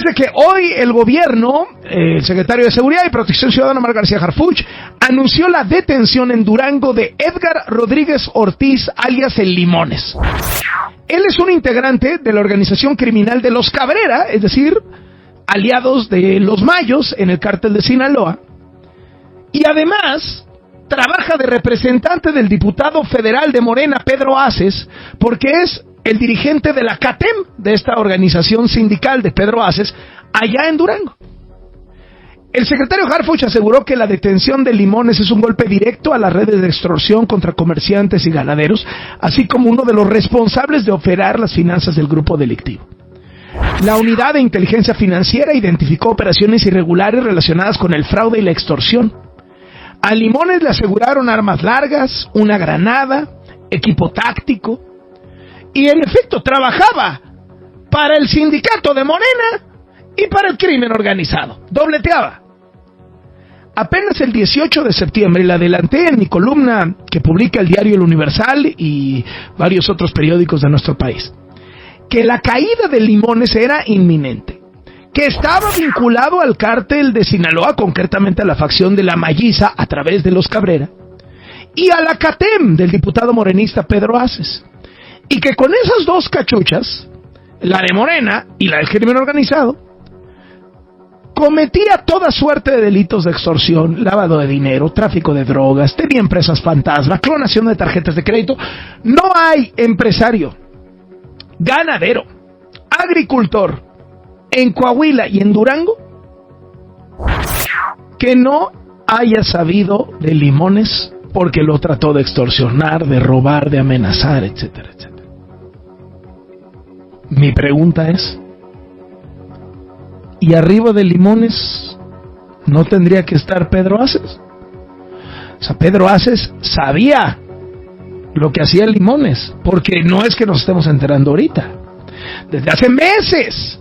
de que hoy el gobierno, el secretario de Seguridad y Protección Ciudadana, Omar García Harfuch, anunció la detención en Durango de Edgar Rodríguez Ortiz, alias El Limones. Él es un integrante de la organización criminal de los Cabrera, es decir, aliados de los Mayos en el cártel de Sinaloa, y además trabaja de representante del diputado federal de Morena, Pedro Aces, porque es el dirigente de la CATEM, de esta organización sindical de Pedro Aces, allá en Durango. El secretario Harfuch aseguró que la detención de Limones es un golpe directo a las redes de extorsión contra comerciantes y ganaderos, así como uno de los responsables de operar las finanzas del grupo delictivo. La unidad de inteligencia financiera identificó operaciones irregulares relacionadas con el fraude y la extorsión. A Limones le aseguraron armas largas, una granada, equipo táctico, y en efecto trabajaba para el sindicato de Morena y para el crimen organizado. Dobleteaba. Apenas el 18 de septiembre le adelanté en mi columna que publica el diario El Universal y varios otros periódicos de nuestro país, que la caída de Limones era inminente, que estaba vinculado al cártel de Sinaloa, concretamente a la facción de la Malliza a través de los Cabrera, y a la CATEM del diputado morenista Pedro Aces, y que con esas dos cachuchas, la de Morena y la del crimen organizado, cometía toda suerte de delitos de extorsión, lavado de dinero, tráfico de drogas, tenía empresas fantasma, clonación de tarjetas de crédito. No hay empresario, ganadero, agricultor en Coahuila y en Durango que no haya sabido de Limones, porque lo trató de extorsionar, de robar, de amenazar, etcétera, etcétera. Mi pregunta es, ¿y arriba de Limones no tendría que estar Pedro Aces? O sea, Pedro Aces sabía lo que hacía Limones, porque no es que nos estemos enterando ahorita. Desde hace meses,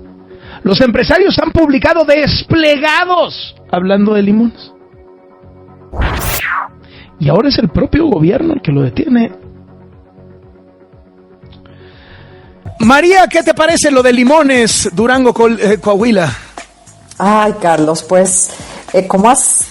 los empresarios han publicado desplegados hablando de Limones. Y ahora es el propio gobierno el que lo detiene. María, ¿qué te parece lo de Limones, Durango, Coahuila? Ay, Carlos, pues, como has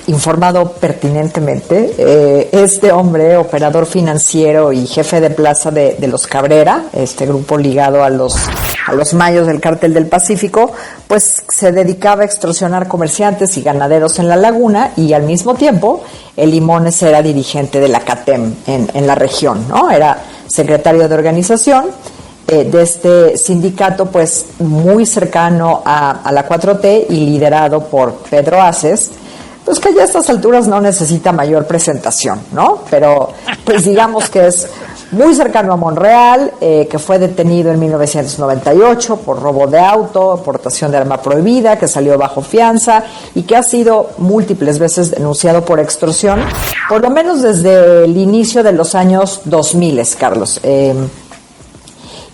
informado pertinentemente, este hombre, operador financiero y jefe de plaza de los Cabrera, este grupo ligado a los Mayos del Cártel del Pacífico, pues se dedicaba a extorsionar comerciantes y ganaderos en la laguna, y al mismo tiempo el Limones era dirigente de la CATEM en la región, ¿no? Era secretario de organización de este sindicato, pues muy cercano a la 4T y liderado por Pedro Aces, pues que ya a estas alturas no necesita mayor presentación, ¿no? Pero pues digamos que es muy cercano a Monreal, que fue detenido en 1998 por robo de auto, portación de arma prohibida, que salió bajo fianza y que ha sido múltiples veces denunciado por extorsión, por lo menos desde el inicio de los años 2000, Carlos.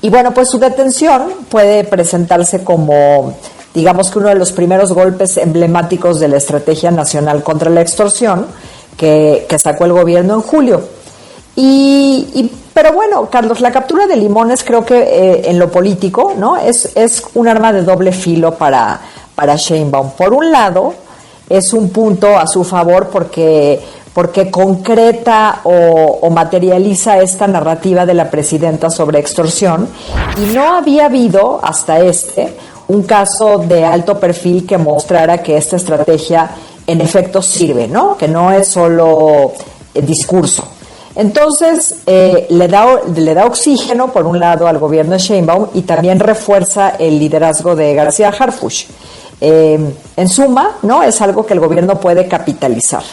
Y bueno, pues su detención puede presentarse como, digamos que uno de los primeros golpes emblemáticos de la Estrategia Nacional contra la Extorsión que sacó el gobierno en julio. Pero bueno, Carlos, la captura de Limones creo que en lo político, ¿no? Es un arma de doble filo para Sheinbaum. Por un lado, es un punto a su favor porque concreta o materializa esta narrativa de la presidenta sobre extorsión, y no había habido hasta un caso de alto perfil que mostrara que esta estrategia en efecto sirve, ¿no? Que no es solo discurso. Entonces, le da oxígeno, por un lado, al gobierno de Sheinbaum, y también refuerza el liderazgo de García Harfuch. En suma, ¿no? Es algo que el gobierno puede capitalizar.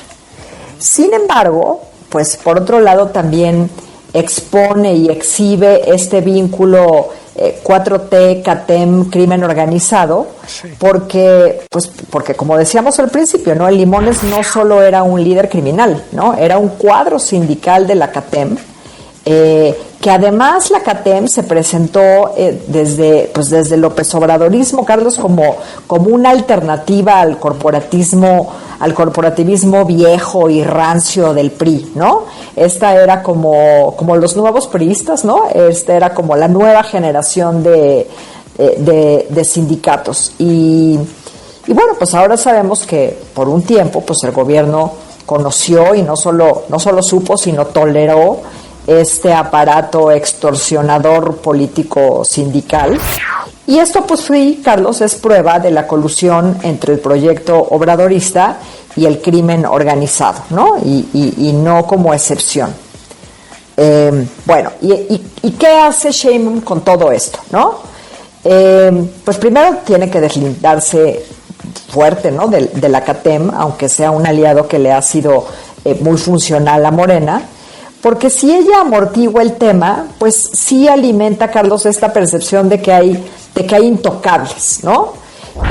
Sin embargo, pues por otro lado también expone y exhibe este vínculo 4T, CATEM, crimen organizado, sí. porque como decíamos al principio, ¿no? El Limones no solo era un líder criminal, ¿no? Era un cuadro sindical de la CATEM, que además la CATEM se presentó desde López Obradorismo, Carlos, como una alternativa al corporativismo viejo y rancio del PRI, ¿no? Esta era como los nuevos priistas, ¿no? Esta era como la nueva generación de de sindicatos. Y bueno, pues ahora sabemos que por un tiempo pues el gobierno conoció y no solo supo, sino toleró este aparato extorsionador político sindical. Y esto, pues, Carlos, es prueba de la colusión entre el proyecto obradorista y el crimen organizado, ¿no? Y no como excepción. Bueno, ¿y qué hace Sheinbaum con todo esto, no? Pues primero tiene que deslindarse fuerte, ¿no? De la CATEM, aunque sea un aliado que le ha sido muy funcional a Morena, porque si ella amortigua el tema, pues sí alimenta, Carlos, esta percepción de que hay intocables, ¿no?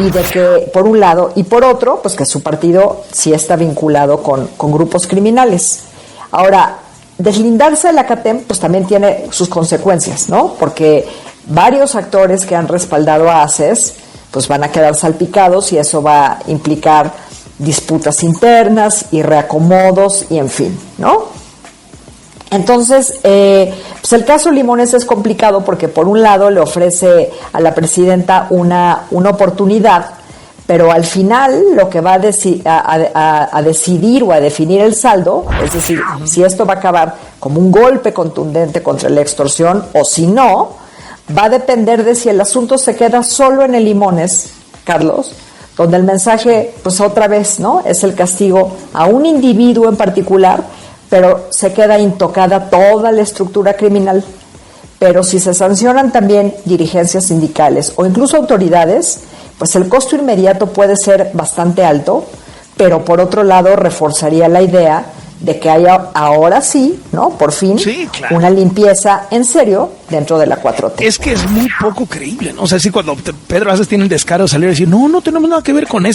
Y de que, por un lado, y por otro, pues que su partido sí está vinculado con grupos criminales. Ahora, deslindarse de la CATEM, pues también tiene sus consecuencias, ¿no? Porque varios actores que han respaldado a ACES, pues van a quedar salpicados y eso va a implicar disputas internas y reacomodos y en fin, ¿no? Entonces, pues el caso Limones es complicado porque por un lado le ofrece a la presidenta una oportunidad, pero al final lo que va a decidir o a definir el saldo, es decir, si esto va a acabar como un golpe contundente contra la extorsión o si no, va a depender de si el asunto se queda solo en el Limones, Carlos, donde el mensaje, pues otra vez, ¿no? Es el castigo a un individuo en particular, pero se queda intocada toda la estructura criminal. Pero si se sancionan también dirigencias sindicales o incluso autoridades, pues el costo inmediato puede ser bastante alto, pero por otro lado reforzaría la idea de que haya ahora sí, ¿no? Por fin, sí, claro, una limpieza en serio dentro de la 4T. Es que es muy poco creíble, ¿no? O sea, sí, cuando Pedro Aces tiene el descaro de salir y decir, no tenemos nada que ver con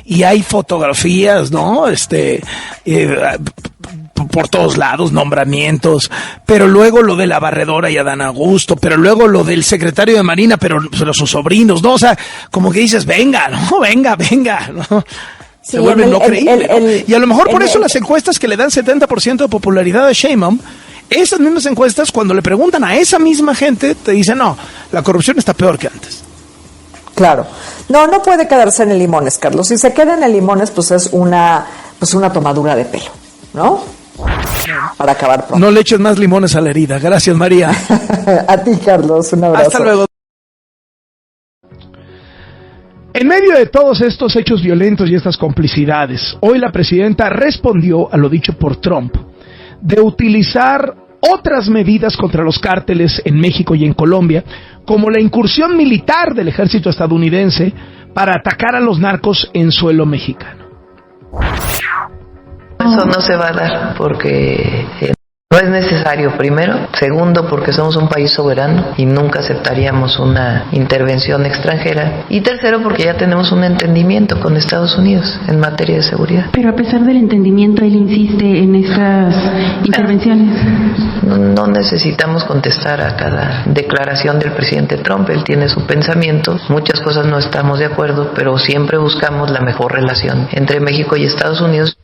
y hay fotografías, ¿no? Por todos lados, nombramientos, pero luego lo de la barredora y Adán Augusto, pero luego lo del secretario de Marina, pero sus sobrinos, ¿no? O sea, como que dices, venga, ¿no? Venga, ¿no? Se vuelve no creíble, ¿no? Y a lo mejor por eso las encuestas que le dan 70% de popularidad a Sheinbaum, esas mismas encuestas, cuando le preguntan a esa misma gente, te dicen, no, la corrupción está peor que antes. Claro. No puede quedarse en el Limones, Carlos. Si se queda en el Limones, pues es una tomadura de pelo, ¿no? Para acabar pronto. No le eches más limones a la herida. Gracias, María. A ti, Carlos. Un abrazo. Hasta luego. En medio de todos estos hechos violentos y estas complicidades, hoy la presidenta respondió a lo dicho por Trump de utilizar otras medidas contra los cárteles en México y en Colombia, como la incursión militar del ejército estadounidense para atacar a los narcos en suelo mexicano. Eso no se va a dar porque no es necesario, primero. Segundo, porque somos un país soberano y nunca aceptaríamos una intervención extranjera. Y tercero, porque ya tenemos un entendimiento con Estados Unidos en materia de seguridad. Pero a pesar del entendimiento, él insiste en estas intervenciones. No necesitamos contestar a cada declaración del presidente Trump. Él tiene su pensamiento. Muchas cosas no estamos de acuerdo, pero siempre buscamos la mejor relación entre México y Estados Unidos.